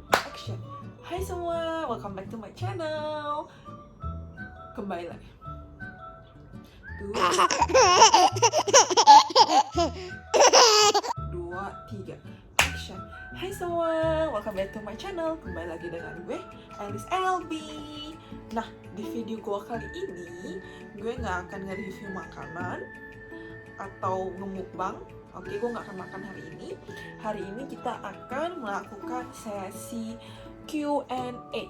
Action. Hai semua, welcome back to my channel. Kembali lagi. Dua, tiga. Action. Hai semua, welcome back to my channel. Kembali lagi dengan gue, Alice LB. Nah, di video gue kali ini, gue nggak akan nge-review makanan atau ngemukbang. Oke, gue nggak akan makan hari ini. Hari ini kita akan melakukan sesi Q&A.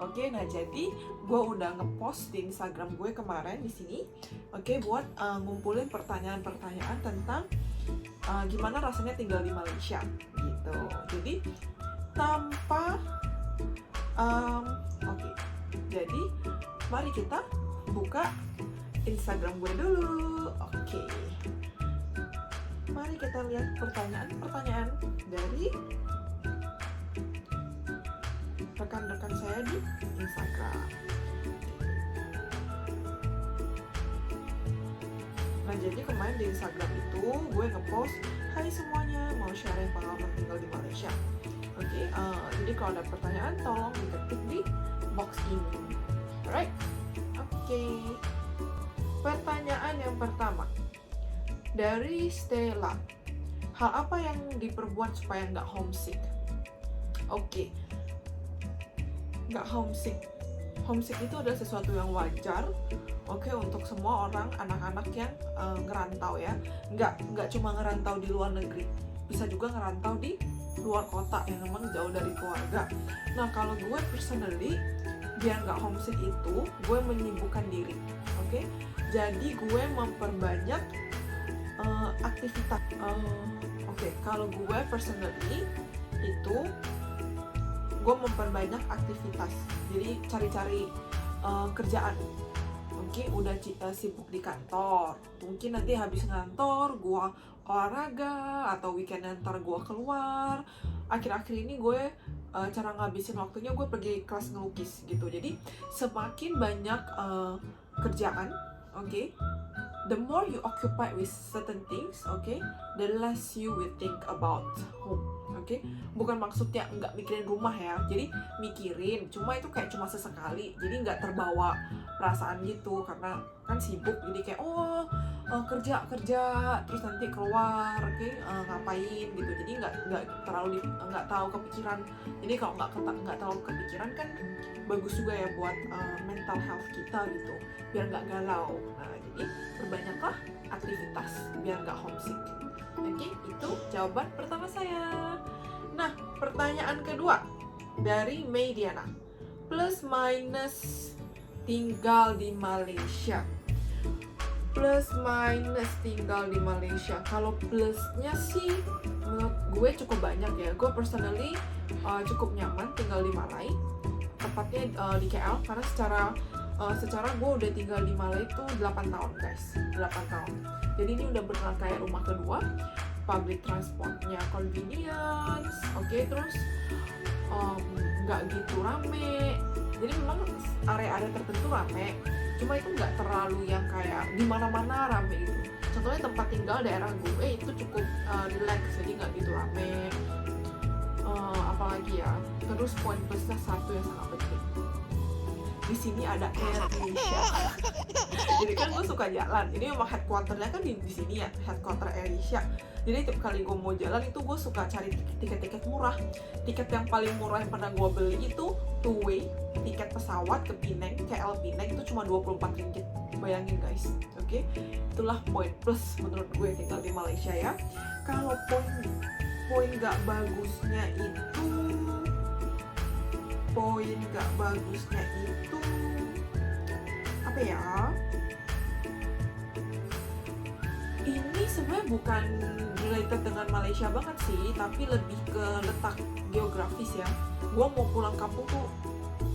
Oke, nah jadi gue udah ngepost di Instagram gue kemarin di sini. Oke, buat ngumpulin pertanyaan-pertanyaan tentang gimana rasanya tinggal di Malaysia gitu. Jadi tanpa oke. Jadi mari kita buka Instagram gue dulu. Oke. Mari kita lihat pertanyaan-pertanyaan dari rekan-rekan saya di Instagram. Nah, jadi kemarin di Instagram itu gue ngepost, hai semuanya, mau sharing pengalaman tinggal di Malaysia. Oke, jadi kalau ada pertanyaan tolong diketik di box ini. Alright? Oke. Pertanyaan yang pertama dari Stella, hal apa yang diperbuat supaya nggak homesick? Oke, nggak homesick. Homesick itu adalah sesuatu yang wajar, oke, untuk semua orang, anak-anak yang ngerantau ya. Nggak cuma ngerantau di luar negeri, bisa juga ngerantau di luar kota yang memang jauh dari keluarga. Nah, kalau gue personally, biar nggak homesick itu, gue menyibukkan diri, oke. Jadi gue memperbanyak aktivitas. Oke, kalau gue personally itu gue memperbanyak aktivitas. Jadi cari-cari kerjaan. Mungkin udah sibuk di kantor, mungkin nanti habis ngantor gue olahraga, atau weekend ntar gue keluar. Akhir-akhir ini gue cara ngabisin waktunya gue pergi kelas ngelukis gitu. Jadi semakin banyak kerjaan, oke, the more you occupy with certain things, okay, the less you will think about home, okay. Bukan maksudnya nggak mikirin rumah ya, jadi mikirin, cuma itu kayak cuma sesekali, jadi nggak terbawa perasaan gitu, karena kan sibuk, jadi kayak kerja, terus nanti keluar, okay, ngapain gitu, jadi nggak terlalu kepikiran. Jadi kalau nggak terlalu kepikiran kan bagus juga ya buat mental health kita gitu, biar nggak galau. Nah, jadi perbanyaklah aktivitas biar nggak homesick. Oke, itu jawaban pertama saya. Nah, pertanyaan kedua dari Mei Diana, plus minus tinggal di Malaysia. Plus minus tinggal di Malaysia. Kalau plusnya sih menurut gue cukup banyak ya. Gue personally cukup nyaman tinggal di Malai, tepatnya di KL, karena secara gue udah tinggal di Malai itu 8 tahun guys, 8 tahun. Jadi ini udah beneran kayak rumah kedua. Public transportnya convenience, oke, terus nggak gitu rame. Jadi memang area-area tertentu rame, cuma itu nggak terlalu yang kayak di mana-mana rame gitu. Contohnya tempat tinggal daerah gue itu cukup relax, jadi nggak gitu rame. Apalagi ya, terus poin plusnya satu yang sangat penting, di sini ada AirAsia. Jadi kan gue suka jalan, ini memang headquarternya kan di sini ya, headquarter AirAsia. Jadi tiap kali gue mau jalan itu gue suka cari tiket-tiket murah. Tiket yang paling murah yang pernah gue beli itu two way, tiket pesawat ke Penang, KL Penang, itu cuma 24 ringgit. Bayangin guys, oke? Itulah poin plus menurut gue tinggal di Malaysia ya. Kalau poin gak bagusnya itu, apa ya? Ini sebenarnya bukan related dengan Malaysia banget sih, tapi lebih ke letak geografis ya. Gue mau pulang kampung tuh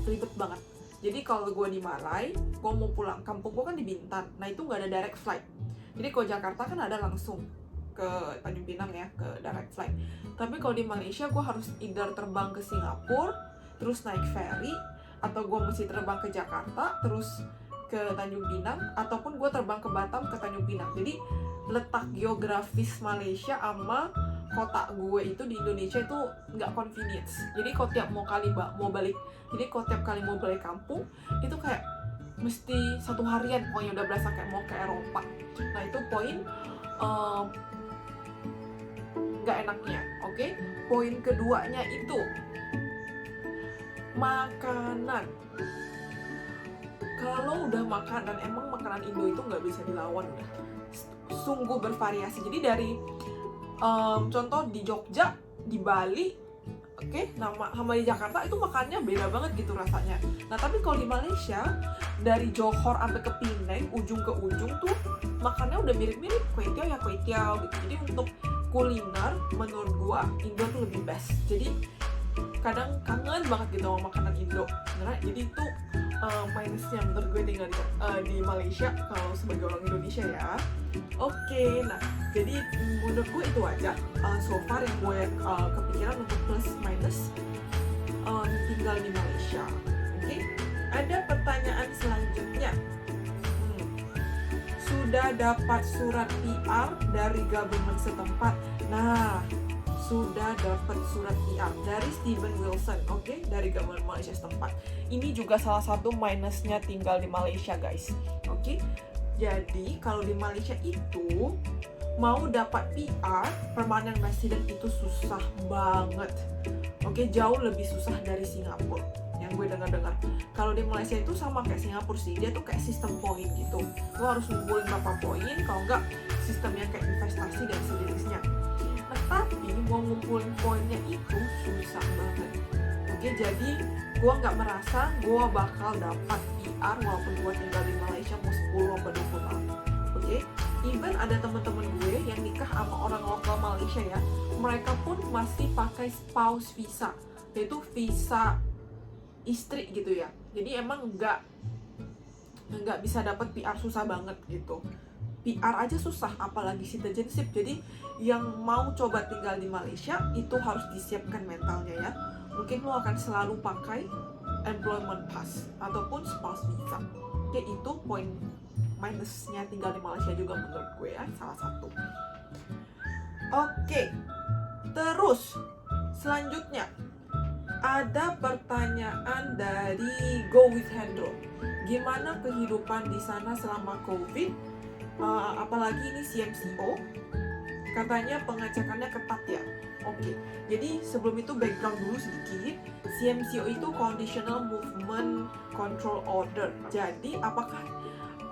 ribet banget. Jadi kalau gue di Malai, gue mau pulang kampung gue kan di Bintan. Nah itu nggak ada direct flight. Jadi kalau Jakarta kan ada langsung ke Tanjung Pinang ya, ke direct flight. Tapi kalau di Malaysia gue harus either terbang ke Singapura, terus naik ferry, atau gue mesti terbang ke Jakarta, terus ke Tanjung Pinang, ataupun gue terbang ke Batam ke Tanjung Pinang. Jadi letak geografis Malaysia sama kota gue itu di Indonesia itu nggak convenience. Jadi kalau tiap mau balik kampung itu kayak mesti 1 harian, pokoknya udah berasa kayak mau ke Eropa. Nah itu poin nggak enaknya. Oke, poin keduanya itu makanan. Kalau udah makanan, emang makanan Indo itu nggak bisa dilawan, udah sungguh bervariasi. Jadi dari contoh di Jogja, di Bali, sama di Jakarta itu makannya beda banget gitu rasanya. Nah tapi kalau di Malaysia, dari Johor sampai ke Penang, ujung ke ujung tuh makannya udah mirip-mirip, kway teow gitu. Jadi untuk kuliner menurut gua Indo tuh lebih best. Jadi kadang kangen banget gitu sama makanan Indo. Nah, jadi itu minusnya menurut gue tinggal di Malaysia kalau sebagai orang Indonesia ya. Oke, nah jadi menurut gue itu aja so far yang gue kepikiran untuk plus minus tinggal di Malaysia. Oke, ada pertanyaan selanjutnya. Sudah dapat surat PR dari government setempat? Nah, sudah dapat surat PR dari Steven Wilson, dari government Malaysia setempat. Ini juga salah satu minusnya tinggal di Malaysia, guys. Jadi kalau di Malaysia itu mau dapat PR permanent resident itu susah banget. Jauh lebih susah dari Singapura yang gue dengar. Kalau di Malaysia itu sama kayak Singapura sih, dia tuh kayak sistem poin gitu. Lo harus ngumpulin berapa poin, kalau enggak sistemnya kayak investasi dan sejenisnya. Nah, tapi mau ngumpulin poinnya itu susah banget. Jadi gue nggak merasa gue bakal dapat PR walaupun gue tinggal di Malaysia mau 10 atau 20 tahun. Even ada teman-teman gue yang nikah sama orang lokal Malaysia ya, mereka pun masih pakai spouse visa, yaitu visa istri gitu ya. Jadi emang nggak bisa dapat PR, susah banget gitu. PR aja susah, apalagi citizenship. Jadi yang mau coba tinggal di Malaysia itu harus disiapkan mentalnya ya. Mungkin lo akan selalu pakai employment pass ataupun spouse visa. Itu poin minusnya tinggal di Malaysia juga menurut gue ya, salah satu. Terus selanjutnya ada pertanyaan dari Go with Hendro. Gimana kehidupan di sana selama COVID? Apalagi ini CMCO, katanya pengecekannya ketat ya. Jadi sebelum itu background dulu sedikit. CMCO itu Conditional Movement Control Order. Jadi apakah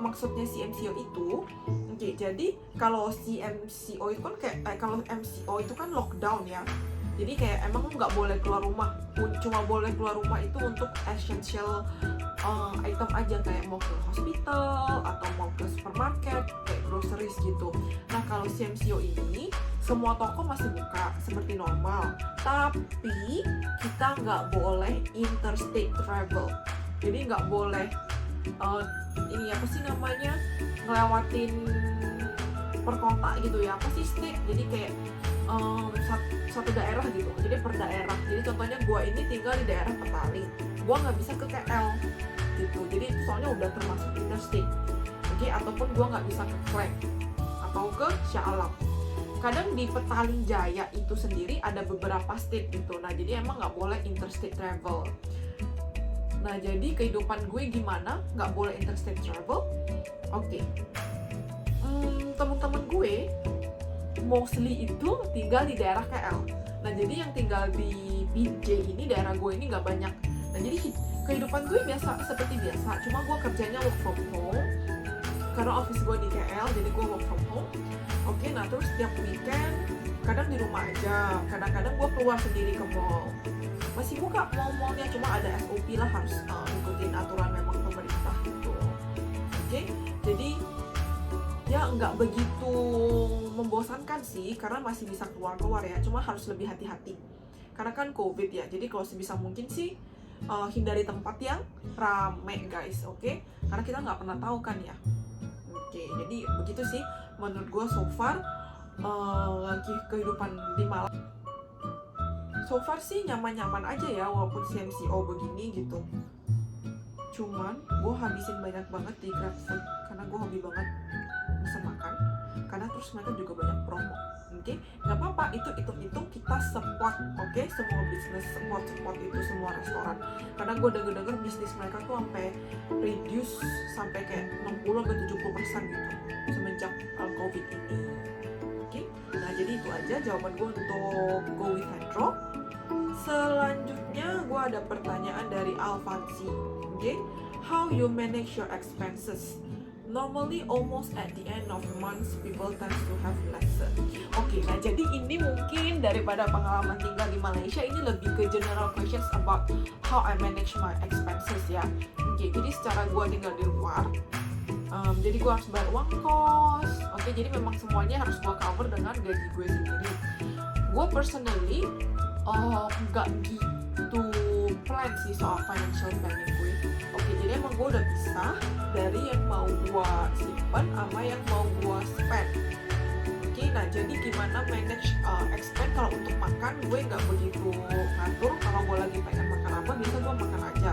maksudnya CMCO itu? Jadi kalau CMCO itu kan kayak kalau MCO itu kan lockdown ya. Jadi kayak emang nggak boleh keluar rumah, cuma boleh keluar rumah itu untuk essential item aja, kayak mau ke hospital atau mau ke supermarket, kayak groceries gitu. Nah kalau CMCO ini semua toko masih buka seperti normal, tapi kita nggak boleh interstate travel. Jadi nggak boleh ini apa sih namanya, ngelewatin per kota gitu ya, apa sih state, jadi kayak satu daerah gitu, jadi per daerah. Jadi contohnya gue ini tinggal di daerah Petaling, gue nggak bisa ke KL gitu, jadi soalnya udah termasuk interstate. Ataupun gue nggak bisa ke Klang atau ke Shah Alam. Kadang di Petaling Jaya itu sendiri ada beberapa state gitu, nah jadi emang nggak boleh interstate travel. Nah jadi kehidupan gue gimana nggak boleh interstate travel? Teman-teman gue mostly itu tinggal di daerah KL. Nah jadi yang tinggal di PJ ini, daerah gue ini nggak banyak. Nah jadi kehidupan gue seperti biasa, cuma gue kerjanya work from home karena office gue di KL, jadi gue work from home. Nah terus tiap weekend kadang di rumah aja, kadang-kadang gue keluar sendiri ke mall. Masih buka mall-mallnya, cuma ada SOP lah, harus ikutin aturan memang pemerintah gitu. Jadi ya nggak begitu membosankan sih, karena masih bisa keluar-keluar ya, cuma harus lebih hati-hati karena kan COVID ya. Jadi kalau sebisa mungkin sih hindari tempat yang rame guys, karena kita nggak pernah tahu kan ya. Jadi begitu sih menurut gue so far kehidupan di Malang. So far sih nyaman-nyaman aja ya walaupun CMCO begini gitu. Cuman gue habisin banyak banget di GrabFood karena gue hobi banget bisa makan. karena terus mereka juga banyak promo. Oke, nggak apa-apa, itu hitung-hitung kita support, oke, semua bisnis support itu semua restoran, karena gue denger bisnis mereka tuh sampai reduce sampai kayak 60-70% gitu semenjak COVID ini. Oke, nah jadi itu aja jawaban gue untuk Go with Hendro. Selanjutnya gue ada pertanyaan dari Alfansi. Oke, how you manage your expenses? Normally almost at the end of months people tend to have lesser. Oke, nah jadi ini mungkin daripada pengalaman tinggal di Malaysia, ini lebih ke general questions about how I manage my expenses ya. Oke, jadi secara gue tinggal di luar, jadi gue harus bayar uang kos. Oke, jadi memang semuanya harus gue cover dengan gaji gue sendiri. Gue personally nggak gitu plan sih soal financial planning gue. Oke, jadi emang gue udah pisah dari yang mau gue simpan sama yang mau gue spend. Oke, nah jadi gimana manage expense? Kalau untuk makan gue nggak begitu ngatur. Kalau gue lagi pengen makan apa, biasa gue makan aja.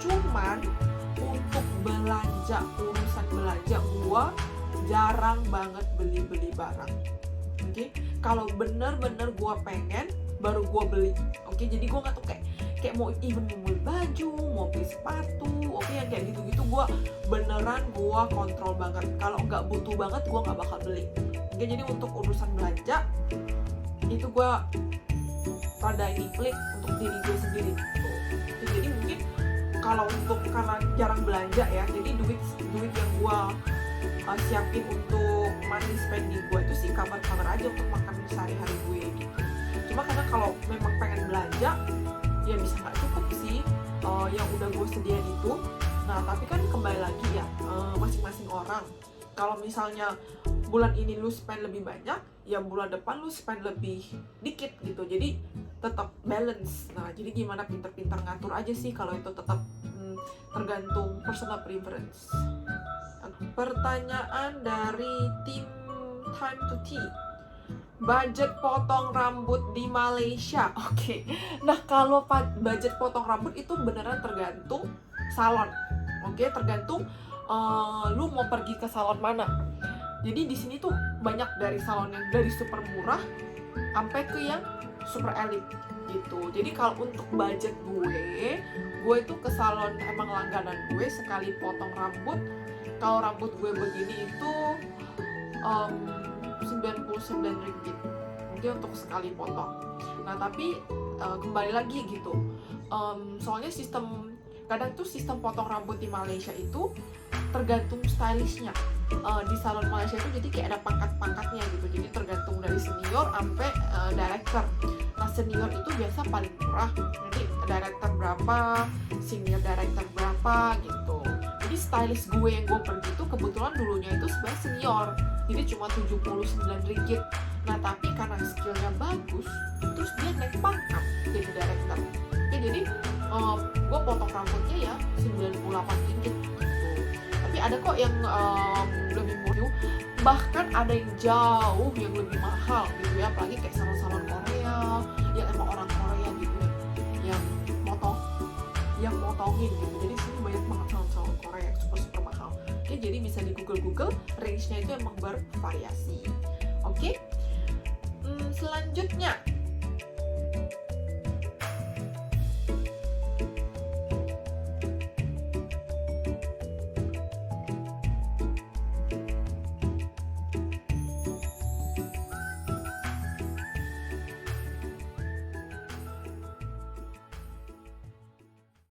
Cuman untuk belanja, urusan belanja gue jarang banget beli barang. Oke, kalau bener-bener gue pengen baru gue beli. Oke, jadi gue nggak tuh kayak mau beli baju, mau beli sepatu, oke, yang kayak gitu-gitu gue beneran gue kontrol banget. Kalau nggak butuh banget gue nggak bakal beli. Oke, jadi untuk urusan belanja itu gue rada ini pelit untuk diri gue sendiri gitu. Jadi mungkin kalau untuk karena jarang belanja ya, jadi duit yang gue siapin untuk money spending gue itu sih cover aja untuk makan sehari-hari gue gitu. Cuma karena kalau memang pengen belanja ya bisa nggak cukup sih yang udah gue sediain itu. Nah tapi kan kembali lagi ya, masing-masing orang. Kalau misalnya bulan ini lu spend lebih banyak, ya bulan depan lu spend lebih dikit gitu. Jadi tetap balance. Nah jadi gimana pinter-pinter ngatur aja sih, kalau itu tetap tergantung personal preference. Pertanyaan dari tim Time to Tea. Budget potong rambut di Malaysia. Oke. Nah, kalau budget potong rambut itu beneran tergantung salon. Oke, tergantung lu mau pergi ke salon mana. Jadi di sini tuh banyak dari salon yang dari super murah sampai ke yang super elit gitu. Jadi kalau untuk budget gue itu ke salon emang langganan gue sekali potong rambut. Kalau rambut gue begini itu 99 ringgit mungkin untuk sekali potong. Nah tapi kembali lagi gitu, soalnya kadang tuh sistem potong rambut di Malaysia itu tergantung stylistnya. Di salon Malaysia itu jadi kayak ada pangkat-pangkatnya gitu, jadi tergantung dari senior sampai director. Nah senior itu biasa paling murah, jadi director berapa, senior director berapa gitu. Jadi stylist gue yang gue pergi itu kebetulan dulunya itu sebenarnya senior, jadi cuma 79 ringgit. Nah tapi karena skillnya bagus, terus dia naik pangkat jadi director. Oke, jadi gue potong rambutnya ya 98 ringgit gitu. Tapi ada kok yang lebih murah, bahkan ada yang jauh yang lebih mahal gitu ya, apalagi kayak salon-salon Korea yang emang orang Korea gitu yang motongin gitu. Jadi sini banyak banget salon-salon Korea yang super mahal. Oke, jadi bisa di Google range-nya itu emang bervariasi. Oke. Selanjutnya